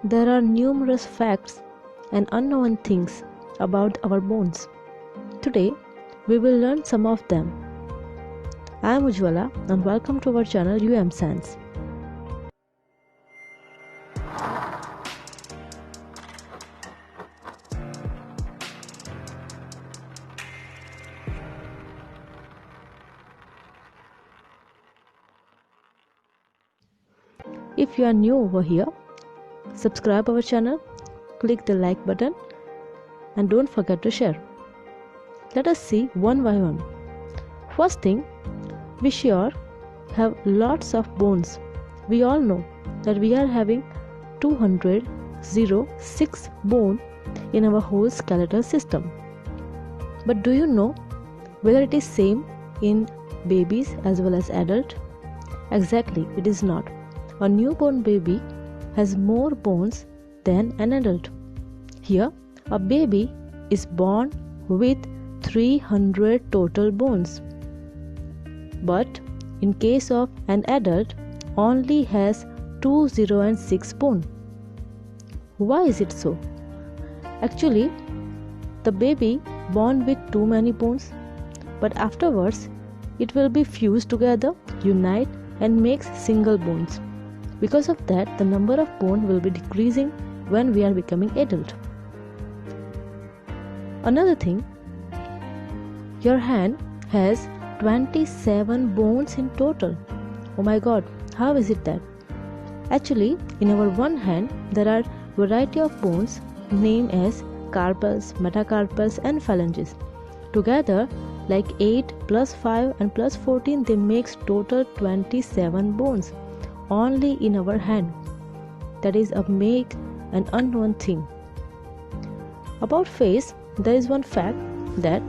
There are numerous facts and unknown things about our bones. Today, we will learn some of them. I am Ujwala and welcome to our channel UM Science. If you are new over here, subscribe our channel, click the like button and don't forget to share. Let us see one by one. First thing, we sure have lots of bones. We all know that we are having 206 bone in our whole skeletal system. But do you know whether it is same in babies as well as adult? Exactly, it is not. A newborn baby has more bones than an adult. Here, a baby is born with 300 total bones. But in case of an adult, only has 206 bone. Why is it so? Actually, the baby born with too many bones, but afterwards it will be fused together, unite and makes single bones. Because of that, the number of bone will be decreasing when we are becoming adult. Another thing, your hand has 27 bones in total. Oh my god, how is it that? Actually, in our one hand, there are variety of bones named as carpals, metacarpals and phalanges. Together, like 8 plus 5 and plus 14, they makes total 27 bones. Only in our hand. That is a make an unknown thing. About face, there is one fact that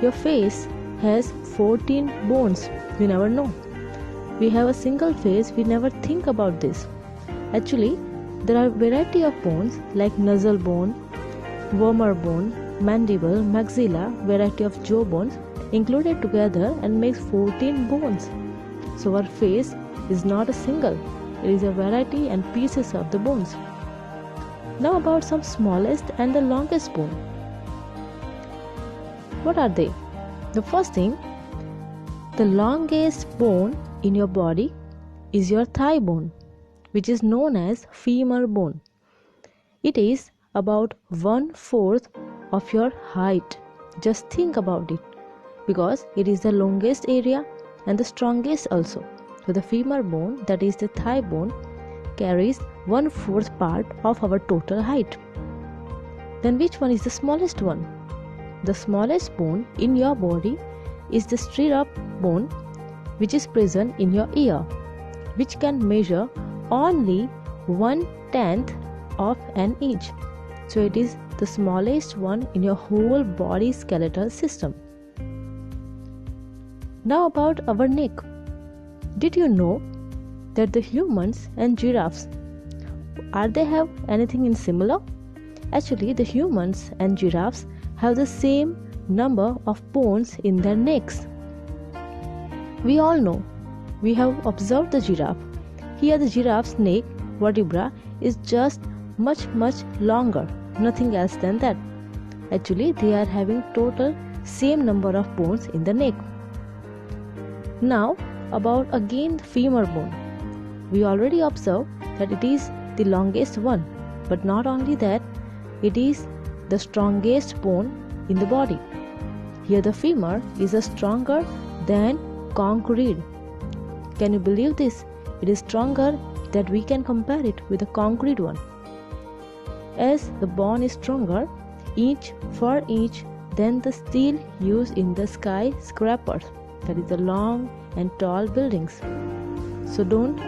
your face has 14 bones. You never know. We have a single face, we never think about this. Actually, there are variety of bones like nasal bone, vomer bone, mandible, maxilla, variety of jaw bones included together and makes 14 bones. So our face is not a single, it is a variety and pieces of the bones. Now about some smallest and the longest bone. What are they? The first thing, the longest bone in your body is your thigh bone, which is known as femur bone. It is about 1/4 of your height. Just think about it, because it is the longest area and the strongest also. So the femur bone, that is the thigh bone, carries 1/4 part of our total height. Then which one is the smallest one? The smallest bone in your body is the stirrup bone, which is present in your ear, which can measure only 1/10 of an inch. So it is the smallest one in your whole body skeletal system. Now about our neck. Did you know that the humans and giraffes, are they have anything in similar? Actually, the humans and giraffes have the same number of bones in their necks. We all know, we have observed the giraffe. Here the giraffe's neck vertebra is just much longer, nothing else than that. Actually, they are having total same number of bones in the neck. Now about again the femur bone. We already observed that it is the longest one, but not only that, it is the strongest bone in the body. Here the femur is stronger than concrete. Can you believe this? It is stronger that we can compare it with a concrete one. As the bone is stronger, inch for inch, than the steel used in the skyscrapers, that is the long and tall buildings. So don't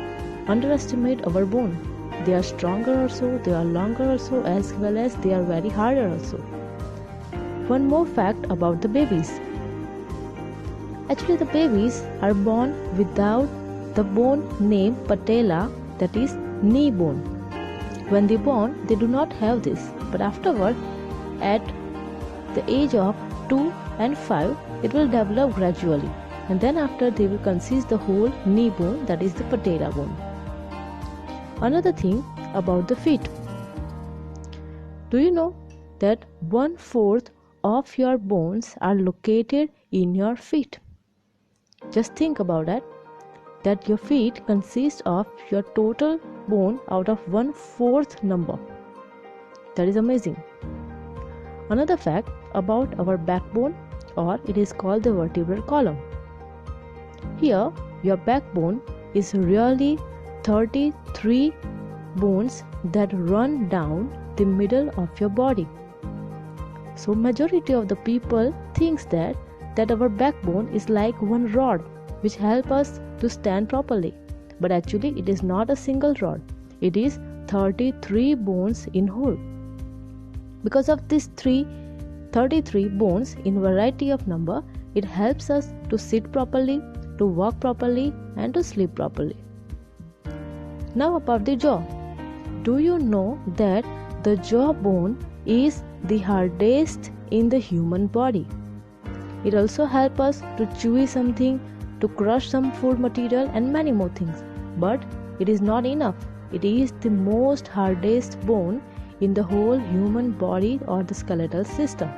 underestimate our bone. They are stronger also, they are longer also, as well as they are very harder also. One more fact about the babies. Actually, the babies are born without the bone named patella, that is knee bone. When they born, they do not have this, but afterward, at the age of 2 and 5, it will develop gradually, and then after they will consist the whole knee bone, that is the patella bone. Another thing about the feet. Do you know that 1/4 of your bones are located in your feet? Just think about that your feet consist of your total bone out of 1/4 number. That is amazing. Another fact about our backbone, or it is called the vertebral column. Here, your backbone is really 33 bones that run down the middle of your body. So majority of the people thinks that our backbone is like one rod which help us to stand properly. But actually it is not a single rod. It is 33 bones in whole. Because of these 33 bones in variety of number, it helps us to sit properly, to walk properly, and to sleep properly. Now about the jaw. Do you know that the jawbone is the hardest in the human body? It also helps us to chew something, to crush some food material, and many more things. But it is not enough. It is the most hardest bone in the whole human body or the skeletal system.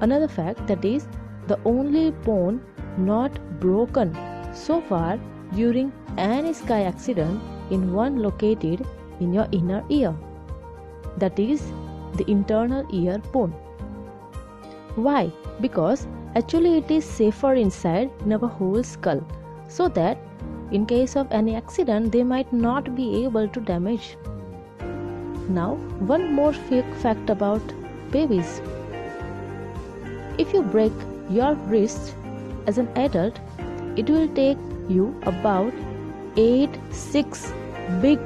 Another fact, that is the only bone not broken so far during any sky accident in one located in your inner ear. That is the internal ear bone. Why? Because actually it is safer inside in our whole skull, so that in case of any accident they might not be able to damage. Now one more fact about babies. If you break your wrist as an adult, it will take you about 6 big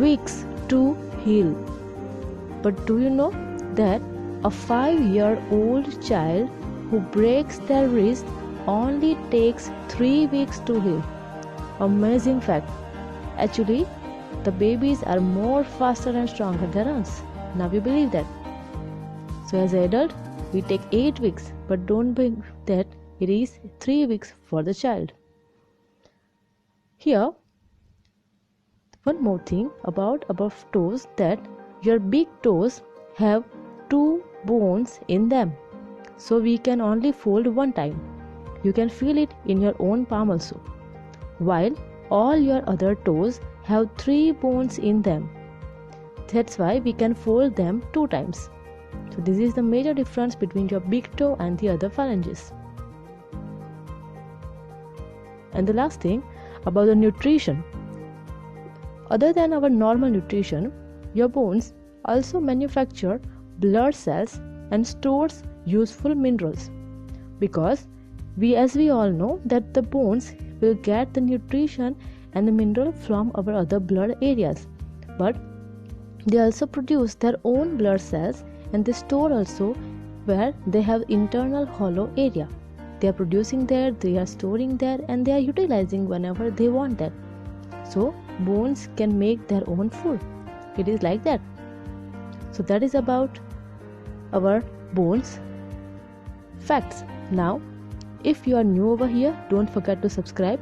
weeks to heal. But do you know that a 5-year-old child who breaks their wrist only takes 3 weeks to heal? Amazing fact. Actually, the babies are more faster and stronger than us. Now you believe that. So as an adult, we take 8 weeks, but don't think that it is 3 weeks for the child. Here, one more thing about our toes, that your big toes have 2 bones in them. So we can only fold one time. You can feel it in your own palm also. While all your other toes have 3 bones in them. That's why we can fold them 2 times. So this is the major difference between your big toe and the other phalanges. And the last thing about the nutrition. Other than our normal nutrition, your bones also manufacture blood cells and stores useful minerals. Because as we all know that the bones will get the nutrition and the mineral from our other blood areas. But they also produce their own blood cells, and they store also where they have internal hollow area. They are producing there, they are storing there, and they are utilizing whenever they want that. So bones can make their own food. It is like that. So that is about our bones facts. Now if you are new over here, don't forget to subscribe